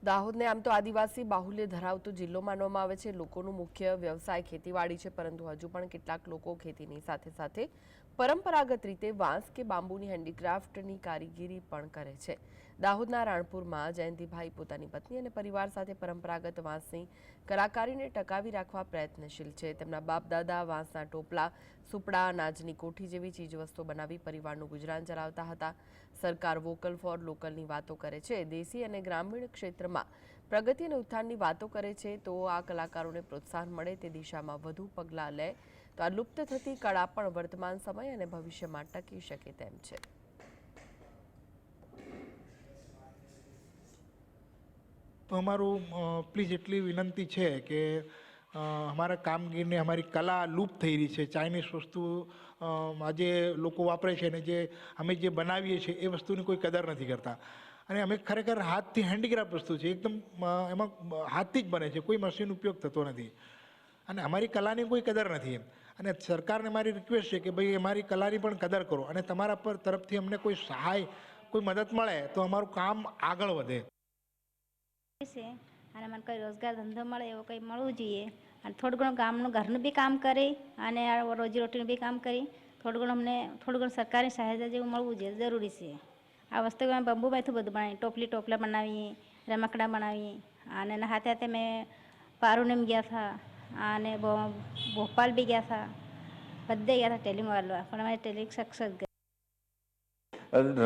દાહોદને આમ તો આદિવાસી બાહુલ્ય ધરાવતો જિલ્લો માનવામાં આવે છે। લોકોનો મુખ્ય વ્યવસાય ખેતીવાડી છે, પરંતુ હજુ પણ કેટલાક લોકો ખેતીની સાથે સાથે પરંપરાગત રીતે વાંસ કે બાંબુની હેન્ડીક્રાફ્ટની કારીગીરી પણ કરે છે। દાહોદના રાણપુરમાં જયંતિભાઈ પોતાની પત્ની અને પરિવાર સાથે પરંપરાગત વાંસની કલાકારીને ટકાવી રાખવા પ્રયત્નશીલ છે। તેમના બાપ દાદા વાંસના ટોપલા, સુપડા, અનાજની કોઠી જેવી ચીજવસ્તુઓ બનાવી પરિવારનું ગુજરાન ચલાવતા હતા। સરકાર વોકલ ફોર લોકલની વાતો કરે છે, દેશી અને ગ્રામીણ ક્ષેત્રમાં પ્રગતિ અને ઉત્થાનની વાતો કરે છે, તો આ કલાકારોને પ્રોત્સાહન મળે તે દિશામાં વધુ પગલાં લે તો આ લુપ્ત થતી કળા પણ વર્તમાન સમય અને ભવિષ્યમાં ટકી શકે તેમ છે। તો અમારું પ્લીઝ એટલી વિનંતી છે કે અમારા કામગીરીને અમારી કલા લુપ્ત થઈ રહી છે। ચાઇનીઝ વસ્તુ આજે લોકો વાપરે છે અને જે અમે જે બનાવીએ છીએ એ વસ્તુની કોઈ કદર નથી કરતા। અને અમે ખરેખર હાથથી હેન્ડીક્રાફ્ટ વસ્તુ છે, એકદમ એમાં હાથથી જ બને છે, કોઈ મશીન ઉપયોગ થતો નથી અને અમારી કલાની કોઈ કદર નથી। અને સરકારને મારી રિક્વેસ્ટ છે કે ભાઈ અમારી કલાની પણ કદર કરો અને તમારા પર તરફથી અમને કોઈ સહાય, કોઈ મદદ મળે તો અમારું કામ આગળ વધે છે। અને મને કોઈ રોજગાર ધંધો મળે એવો કંઈ મળવું જોઈએ અને થોડું ઘણું ગામનું ઘરનું બી કામ કરી અને રોજીરોટીનું બી કામ કરી થોડું ઘણું અમને થોડું ઘણું સરકારી સહાયતા જેવું મળવું જોઈએ, જરૂરી છે। આ વસ્તુ અમે બંબુમાંથી બધું બનાવી, ટોપલા બનાવીએ, રમકડા બનાવીએ અને એના હાથે હાથે મેં પારુનેમ ગયા હતા અને ભોપાલ બી ગયા હતા, બધે ગયા હતા ટેલિંગ વાળવા, પણ અમારી ટેલિંગ સક્સેસ ગઈ।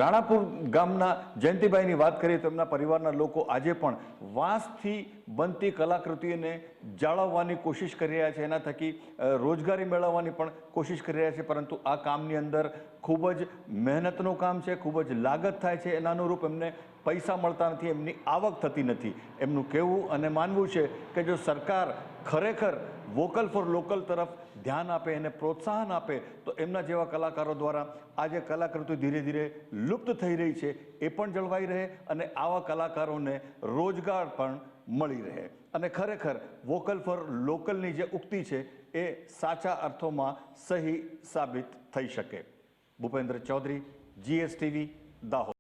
રાણાપુર ગામના જયંતિભાઈની વાત કરીએ તો એમના પરિવારના લોકો આજે પણ વાંસથી બનતી કલાકૃતિઓને જાળવવાની કોશિશ કરી રહ્યા છે, એના થકી રોજગારી મેળવવાની પણ કોશિશ કરી રહ્યા છે। પરંતુ આ કામની અંદર ખૂબ જ મહેનતનું કામ છે, ખૂબ જ લાગત થાય છે, એના અનુરૂપ એમને પૈસા મળતા નથી, એમની આવક થતી નથી। એમનું કહેવું અને માનવું છે કે જો સરકાર ખરેખર વોકલ ફોર લોકલ તરફ ધ્યાન આપે અને પ્રોત્સાહન આપે તો એમના જેવા કલાકારો દ્વારા આ જે કલાકૃતિ ધીરે ધીરે લુપ્ત થઈ રહી છે એ પણ જળવાઈ રહે અને આવા કલાકારોને રોજગાર પણ મળી રહે અને ખરેખર વોકલ ફોર લોકલની જે ઉક્તિ છે એ સાચા અર્થોમાં સહી સાબિત થઈ શકે। ભૂપેન્દ્ર ચૌધરી, GSTV, દાહોદ।